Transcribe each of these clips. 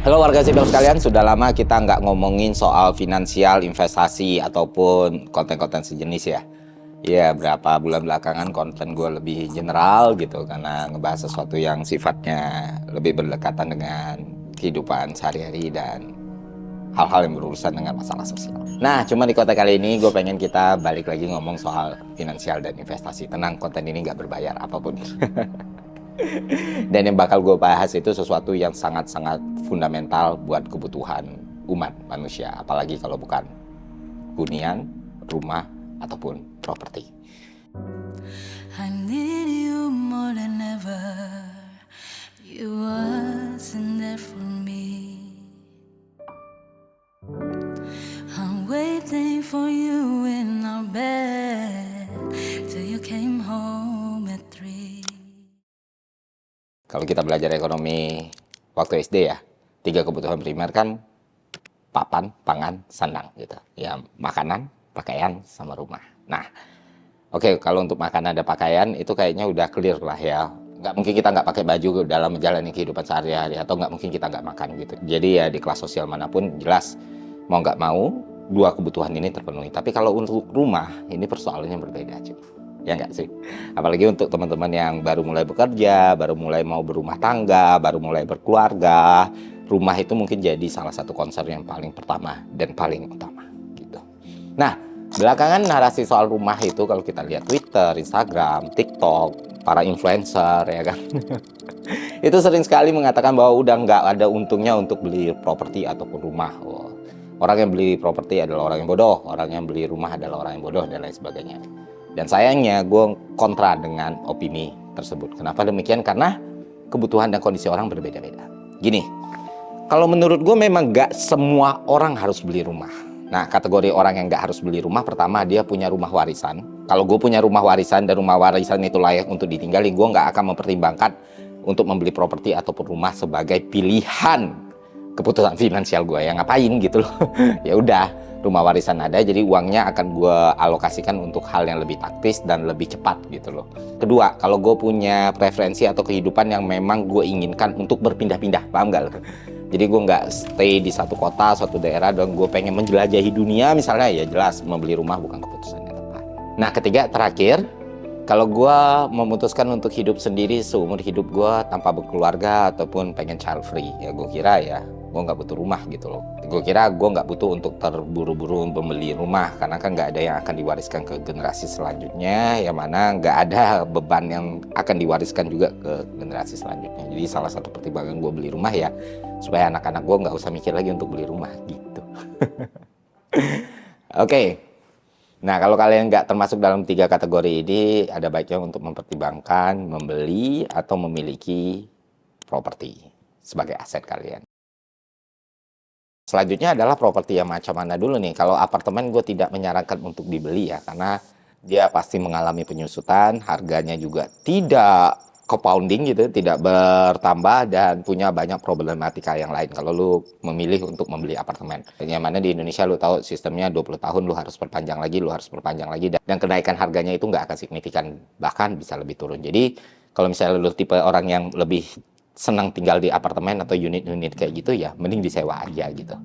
Halo warga sipil sekalian, sudah lama kita nggak ngomongin soal finansial, investasi, ataupun konten-konten sejenis ya. Ya, berapa bulan belakangan konten gue lebih general gitu, karena ngebahas sesuatu yang sifatnya lebih berdekatan dengan kehidupan sehari-hari dan hal-hal yang berurusan dengan masalah sosial. Nah, cuma di kota kali ini gue pengen kita balik lagi ngomong soal finansial dan investasi. Tenang, konten ini nggak berbayar apapun. Dan yang bakal gue bahas itu sesuatu yang sangat-sangat fundamental buat kebutuhan umat manusia. Apalagi kalau bukan hunian, rumah, ataupun properti. I need you more than ever. You wasn't there for me. I'm waiting for you in our bed till you came home at 3. Kalau kita belajar ekonomi waktu SD ya, 3 kebutuhan primer kan papan, pangan, sandang gitu. Ya, makanan, pakaian, sama rumah. Nah, oke, kalau untuk makanan dan pakaian itu kayaknya udah clear lah ya. Nggak mungkin kita nggak pakai baju dalam menjalani kehidupan sehari-hari, atau nggak mungkin kita nggak makan gitu. Jadi ya di kelas sosial manapun jelas mau nggak mau 2 kebutuhan ini terpenuhi. Tapi kalau untuk rumah ini persoalannya berbeda cuy. Ya nggak sih? Apalagi untuk teman-teman yang baru mulai bekerja, baru mulai mau berumah tangga, baru mulai berkeluarga, rumah itu mungkin jadi salah satu concern yang paling pertama dan paling utama gitu. Nah, belakangan narasi soal rumah itu kalau kita lihat Twitter, Instagram, TikTok, para influencer ya kan, itu sering sekali mengatakan bahwa udah nggak ada untungnya untuk beli properti ataupun rumah. Orang yang beli properti adalah orang yang bodoh, orang yang beli rumah adalah orang yang bodoh, dan lain sebagainya. Dan sayangnya gue kontra dengan opini tersebut. Kenapa demikian? Karena kebutuhan dan kondisi orang berbeda-beda. Gini, kalau menurut gue memang gak semua orang harus beli rumah. Nah, kategori orang yang gak harus beli rumah, pertama dia punya rumah warisan. Kalau gue punya rumah warisan dan rumah warisan itu layak untuk ditinggali, gue gak akan mempertimbangkan untuk membeli properti ataupun rumah sebagai pilihan keputusan finansial gue. Ya ngapain gitu loh. Ya udah, rumah warisan ada, jadi uangnya akan gue alokasikan untuk hal yang lebih taktis dan lebih cepat gitu loh. Kedua, kalau gue punya preferensi atau kehidupan yang memang gue inginkan untuk berpindah-pindah, paham gak? Jadi gue nggak stay di satu kota, suatu daerah, dan gue pengen menjelajahi dunia misalnya, ya jelas membeli rumah bukan keputusan yang tepat. Nah, ketiga, terakhir, kalau gue memutuskan untuk hidup sendiri seumur hidup gue tanpa berkeluarga ataupun pengen child free, ya gue kira ya gue nggak butuh rumah gitu loh. Gue kira gue nggak butuh untuk terburu-buru membeli rumah, karena kan nggak ada yang akan diwariskan ke generasi selanjutnya, yang mana nggak ada beban yang akan diwariskan juga ke generasi selanjutnya. Jadi salah satu pertimbangan gue beli rumah ya supaya anak-anak gue nggak usah mikir lagi untuk beli rumah gitu. Oke. Nah, kalau kalian nggak termasuk dalam 3 kategori ini, ada baiknya untuk mempertimbangkan membeli atau memiliki properti sebagai aset kalian. Selanjutnya adalah properti yang macam mana dulu nih. Kalau apartemen gue tidak menyarankan untuk dibeli ya, karena dia pasti mengalami penyusutan, harganya juga tidak compounding gitu, tidak bertambah, dan punya banyak problematika yang lain kalau lu memilih untuk membeli apartemen. Yang mana di Indonesia lu tahu sistemnya 20 tahun lu harus perpanjang lagi, dan kenaikan harganya itu nggak akan signifikan, bahkan bisa lebih turun. Jadi kalau misalnya lu tipe orang yang lebih senang tinggal di apartemen atau unit-unit kayak gitu, ya mending disewa aja gitu.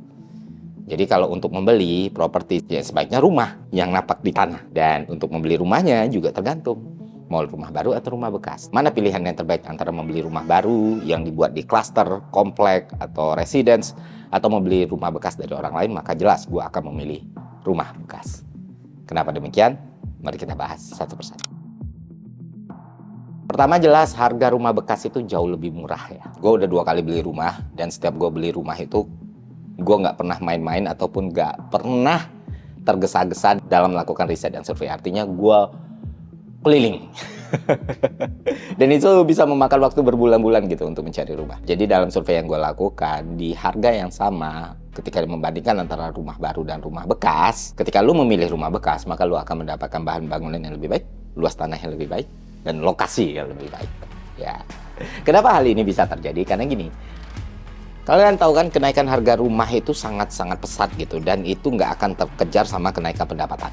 Jadi kalau untuk membeli properti ya sebaiknya rumah yang napak di tanah. Dan untuk membeli rumahnya juga tergantung mau rumah baru atau rumah bekas. Mana pilihan yang terbaik antara membeli rumah baru yang dibuat di klaster, komplek, atau residence, atau membeli rumah bekas dari orang lain, maka jelas gue akan memilih rumah bekas. Kenapa demikian? Mari kita bahas satu persatu. Pertama, jelas harga rumah bekas itu jauh lebih murah ya. Gue udah 2 kali beli rumah, dan setiap gue beli rumah itu gue nggak pernah main-main ataupun nggak pernah tergesa-gesa dalam melakukan riset dan survei. Artinya gue keliling. Dan itu bisa memakan waktu berbulan-bulan gitu untuk mencari rumah. Jadi dalam survei yang gue lakukan, di harga yang sama, ketika membandingkan antara rumah baru dan rumah bekas, ketika lu memilih rumah bekas, maka lu akan mendapatkan bahan bangunan yang lebih baik, luas tanah yang lebih baik, dan lokasi yang lebih baik. Ya. Kenapa hal ini bisa terjadi? Karena gini, kalian tahu kan kenaikan harga rumah itu sangat-sangat pesat gitu, dan itu nggak akan terkejar sama kenaikan pendapatan.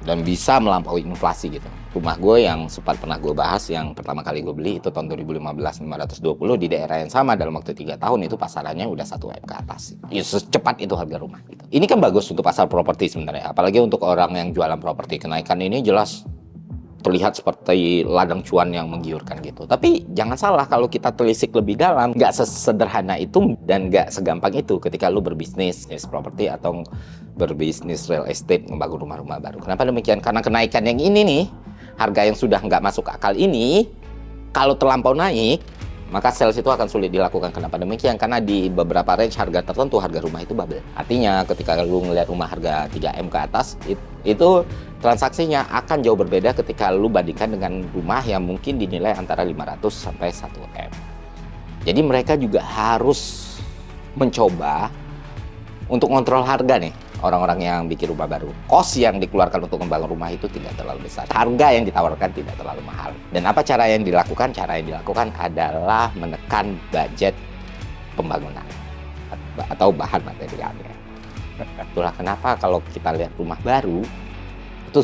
dan bisa melampaui inflasi gitu. Rumah gue yang sempat pernah gue bahas, yang pertama kali gue beli itu tahun 2015 520 di daerah yang sama dalam waktu 3 tahun itu pasarannya udah 1 M ke atas. Ya, secepat itu harga rumah gitu. Ini kan bagus untuk pasar properti sebenarnya, apalagi untuk orang yang jualan properti. Kenaikan ini jelas terlihat seperti ladang cuan yang menggiurkan gitu. Tapi jangan salah, kalau kita telisik lebih dalam, nggak sesederhana itu dan nggak segampang itu ketika lu berbisnis properti atau berbisnis real estate, membangun rumah-rumah baru. Kenapa demikian? Karena kenaikan yang ini nih, harga yang sudah nggak masuk akal ini, kalau terlampau naik, maka sales itu akan sulit dilakukan. Kenapa demikian? Karena di beberapa range harga tertentu, harga rumah itu bubble. Artinya ketika lu ngeliat rumah harga 3M ke atas, itu transaksinya akan jauh berbeda ketika lu bandingkan dengan rumah yang mungkin dinilai antara 500 sampai 1M. Jadi mereka juga harus mencoba untuk kontrol harga nih, orang-orang yang bikin rumah baru. Cost yang dikeluarkan untuk membangun rumah itu tidak terlalu besar. Harga yang ditawarkan tidak terlalu mahal. Dan apa cara yang dilakukan? Cara yang dilakukan adalah menekan budget pembangunan atau bahan materialnya. Itulah kenapa kalau kita lihat rumah baru, itu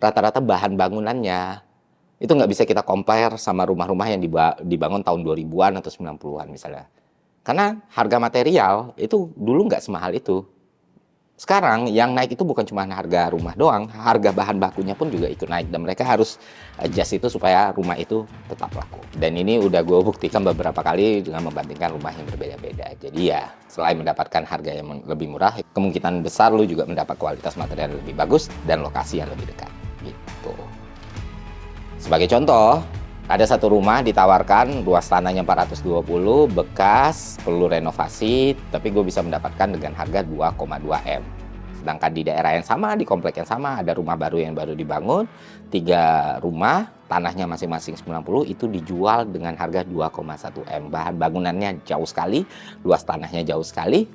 rata-rata bahan bangunannya itu nggak bisa kita compare sama rumah-rumah yang dibangun tahun 2000-an atau 90-an misalnya. Karena harga material itu dulu nggak semahal itu. Sekarang yang naik itu bukan cuma harga rumah doang, harga bahan bakunya pun juga ikut naik. Dan mereka harus adjust itu supaya rumah itu tetap laku. Dan ini udah gue buktikan beberapa kali dengan membandingkan rumah yang berbeda-beda. Jadi ya, selain mendapatkan harga yang lebih murah, kemungkinan besar lu juga mendapat kualitas material yang lebih bagus dan lokasi yang lebih dekat. Gitu. Sebagai contoh, ada satu rumah ditawarkan, luas tanahnya 420, bekas, perlu renovasi, tapi gue bisa mendapatkan dengan harga 2,2 M. Sedangkan di daerah yang sama, di komplek yang sama, ada rumah baru yang baru dibangun, 3 rumah, tanahnya masing-masing 90, itu dijual dengan harga 2,1 M. Bahan bangunannya jauh sekali, luas tanahnya jauh sekali,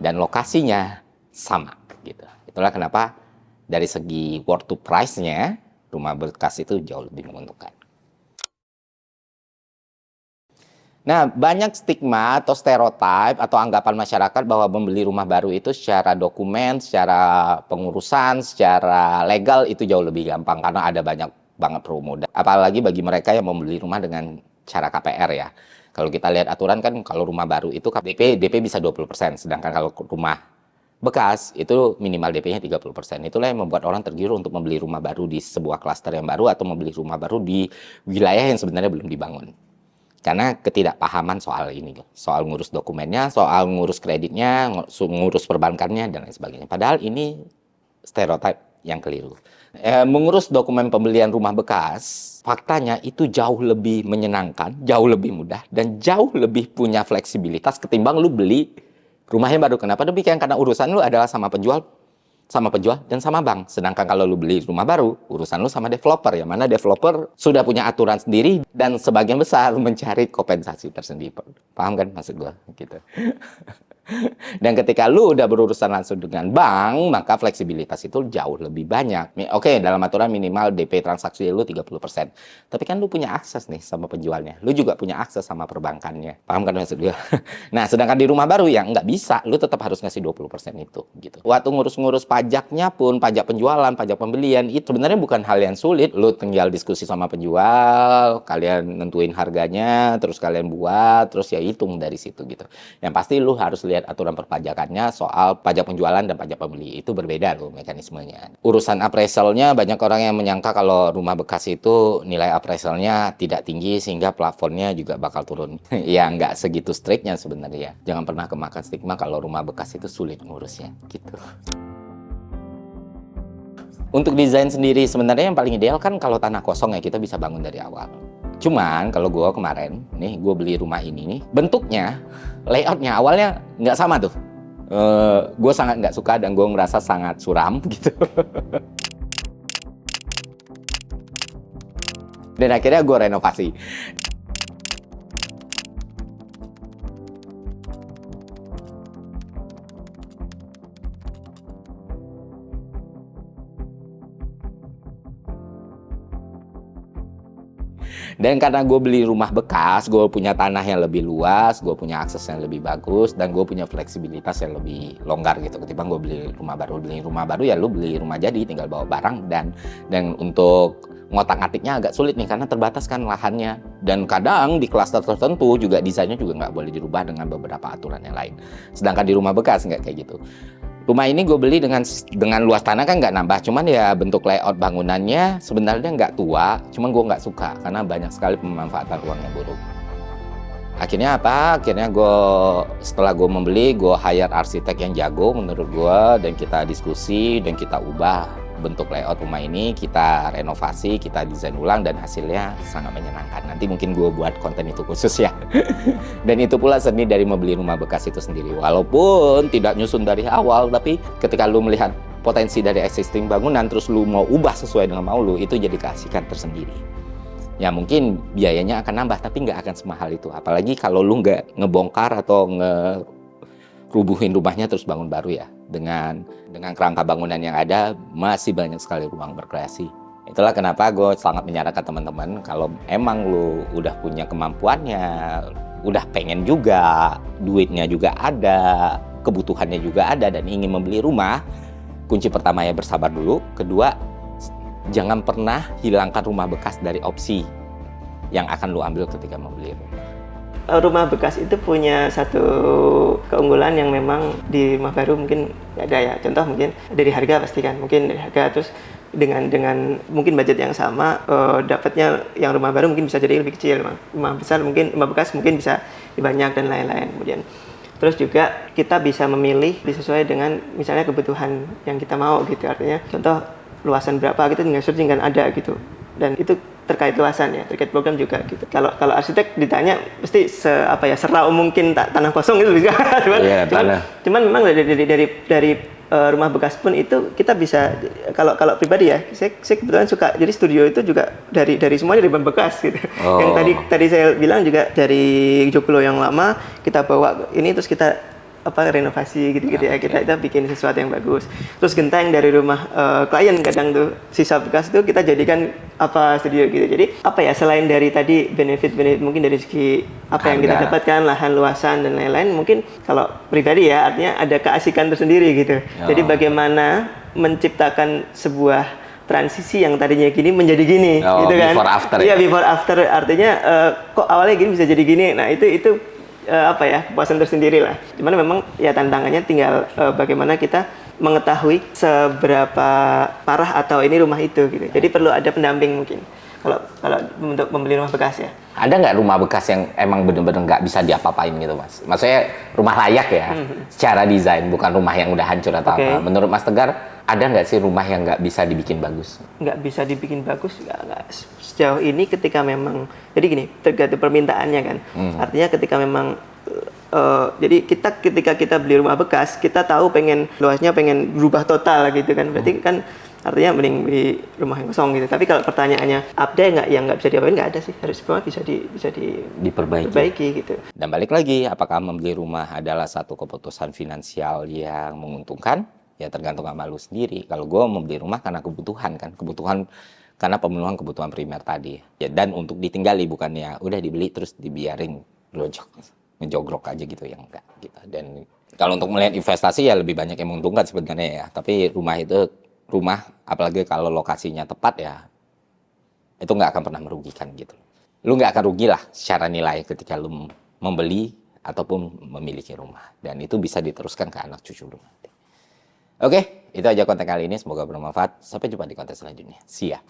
dan lokasinya sama. Gitu. Itulah kenapa dari segi worth to price-nya, rumah bekas itu jauh lebih menguntungkan. Nah, banyak stigma atau stereotip atau anggapan masyarakat bahwa membeli rumah baru itu secara dokumen, secara pengurusan, secara legal itu jauh lebih gampang karena ada banyak banget promo. Apalagi bagi mereka yang membeli rumah dengan cara KPR ya. Kalau kita lihat aturan kan kalau rumah baru itu DP bisa 20%, sedangkan kalau rumah bekas itu minimal DP-nya 30%. Itulah yang membuat orang tergiur untuk membeli rumah baru di sebuah klaster yang baru atau membeli rumah baru di wilayah yang sebenarnya belum dibangun. Karena ketidakpahaman soal ini, soal ngurus dokumennya, soal ngurus kreditnya, ngurus perbankannya, dan lain sebagainya. Padahal ini stereotip yang keliru. Mengurus dokumen pembelian rumah bekas, faktanya itu jauh lebih menyenangkan, jauh lebih mudah, dan jauh lebih punya fleksibilitas ketimbang lu beli rumah yang baru. Kenapa demikian? Karena urusan lu adalah sama penjual dan sama bank. Sedangkan kalau lu beli rumah baru, urusan lu sama developer, yang mana developer sudah punya aturan sendiri dan sebagian besar mencari kompensasi tersendiri. Paham kan maksud gua? Gitu. Dan ketika lu udah berurusan langsung dengan bank, maka fleksibilitas itu jauh lebih banyak. Oke, dalam aturan minimal DP transaksi lu 30%. Tapi kan lu punya akses nih sama penjualnya. Lu juga punya akses sama perbankannya. Paham kan maksud gue? Nah, sedangkan di rumah baru yang nggak bisa, lu tetap harus ngasih 20% itu. Gitu. Waktu ngurus-ngurus pajaknya pun, pajak penjualan, pajak pembelian, itu sebenarnya bukan hal yang sulit. Lu tinggal diskusi sama penjual, kalian nentuin harganya, terus kalian buat, terus ya hitung dari situ gitu. Yang pasti lu harus lihat aturan perpajakannya soal pajak penjualan dan pajak pembeli. Itu berbeda loh mekanismenya. Urusan appraisalnya, banyak orang yang menyangka kalau rumah bekas itu nilai appraisalnya tidak tinggi sehingga plafonnya juga bakal turun. Ya nggak segitu striknya sebenarnya. Jangan pernah kemakan stigma kalau rumah bekas itu sulit ngurusnya. Gitu. Untuk desain sendiri sebenarnya yang paling ideal kan kalau tanah kosong ya kita bisa bangun dari awal. Cuman kalau gue kemarin, nih gue beli rumah ini nih, bentuknya, layoutnya awalnya nggak sama tuh. Gue sangat nggak suka dan gue ngerasa sangat suram gitu. Dan akhirnya gue renovasi. Dan karena gue beli rumah bekas, gue punya tanah yang lebih luas, gue punya akses yang lebih bagus, dan gue punya fleksibilitas yang lebih longgar gitu. Ketimbang gue beli rumah baru. Beli rumah baru ya lu beli rumah jadi, tinggal bawa barang, dan untuk ngotak-ngatiknya agak sulit nih karena terbatas kan lahannya. Dan kadang di klaster tertentu juga desainnya juga nggak boleh dirubah dengan beberapa aturan yang lain. Sedangkan di rumah bekas nggak kayak gitu. Rumah ini gue beli dengan luas tanah kan nggak nambah, cuman ya bentuk layout bangunannya sebenarnya nggak tua, cuman gue nggak suka karena banyak sekali pemanfaatan ruang yang buruk. Akhirnya apa? Akhirnya setelah gue membeli, gue hire arsitek yang jago menurut gue, dan kita diskusi dan kita ubah bentuk layout rumah ini, kita renovasi, kita desain ulang, dan hasilnya sangat menyenangkan. Nanti mungkin gue buat konten itu khusus ya. Dan itu pula seni dari membeli rumah bekas itu sendiri. Walaupun tidak nyusun dari awal, tapi ketika lu melihat potensi dari existing bangunan, terus lu mau ubah sesuai dengan mau lu, itu jadi keasikan tersendiri. Ya mungkin biayanya akan nambah, tapi nggak akan semahal itu. Apalagi kalau lu nggak ngebongkar atau rubuhin rumahnya terus bangun baru ya. Dengan kerangka bangunan yang ada, masih banyak sekali ruang berkreasi. Itulah kenapa gue sangat menyarankan teman-teman, kalau emang lu udah punya kemampuannya, udah pengen juga, duitnya juga ada, kebutuhannya juga ada, dan ingin membeli rumah, kunci pertama ya bersabar dulu. Kedua, jangan pernah hilangkan rumah bekas dari opsi yang akan lu ambil ketika membeli rumah. Rumah bekas itu punya satu keunggulan yang memang di rumah baru mungkin nggak ada ya. Contoh mungkin dari harga pasti kan, mungkin dari harga, terus dengan mungkin budget yang sama, dapatnya yang rumah baru mungkin bisa jadi lebih kecil, rumah besar mungkin, rumah bekas mungkin bisa lebih banyak dan lain-lain. Kemudian terus juga kita bisa memilih sesuai dengan misalnya kebutuhan yang kita mau gitu. Artinya contoh luasan berapa gitu tinggal searching kan ada gitu. Dan itu terkait luasan ya, terkait program juga gitu. Kalau arsitek ditanya pasti serau mungkin tanah kosong itu bisa. cuman memang dari rumah bekas pun itu kita bisa, kalau pribadi ya, saya kebetulan suka, jadi studio itu juga dari semuanya dari rumah bekas gitu. Yang tadi saya bilang juga dari joglo yang lama kita bawa ini, terus kita renovasi gitu-gitu ya, kita bikin sesuatu yang bagus. Terus genteng dari rumah klien, kadang tuh sisa bekas tuh kita jadikan studio gitu. Jadi selain dari tadi benefit mungkin dari segi yang kita dapatkan, lahan, luasan dan lain-lain, mungkin kalau pribadi ya artinya ada keasikan tersendiri gitu. Jadi bagaimana menciptakan sebuah transisi yang tadinya gini menjadi gini gitu kan. Before after. Iya, before after, artinya kok awalnya gini bisa jadi gini. Nah, itu kepuasan tersendiri lah. Cuman memang ya tantangannya tinggal bagaimana kita mengetahui seberapa parah atau ini rumah itu gitu. Jadi perlu ada pendamping mungkin kalau untuk membeli rumah bekas ya. Ada nggak rumah bekas yang emang bener-bener nggak bisa diapa-apain gitu Mas? Maksudnya rumah layak ya, secara desain, bukan rumah yang udah hancur atau apa. Menurut Mas Tegar, ada nggak sih rumah yang nggak bisa dibikin bagus? Nggak bisa dibikin bagus, nggak. Sejauh ini ketika memang, jadi gini, tergantung permintaannya kan. Artinya ketika memang, jadi ketika kita beli rumah bekas, kita tahu luasnya pengen berubah total gitu kan. Berarti kan artinya mending beli rumah yang kosong gitu. Tapi kalau pertanyaannya ada nggak yang nggak bisa diapain, nggak ada sih. Harus semua bisa diperbaiki gitu. Dan balik lagi, apakah membeli rumah adalah satu keputusan finansial yang menguntungkan? Ya tergantung sama lu sendiri. Kalau gue membeli rumah karena kebutuhan karena pemenuhan kebutuhan primer tadi. Ya, dan untuk ditinggali, bukannya udah dibeli terus dibiarin ngejogrok aja gitu, yang enggak gitu. Dan kalau untuk melihat investasi ya lebih banyak yang menguntungkan sebenarnya ya. Tapi rumah apalagi kalau lokasinya tepat ya, itu nggak akan pernah merugikan gitu. Lu nggak akan rugi lah secara nilai ketika lu membeli ataupun memiliki rumah. Dan itu bisa diteruskan ke anak cucu lu nanti. Oke, itu aja konten kali ini. Semoga bermanfaat. Sampai jumpa di konten selanjutnya. See ya.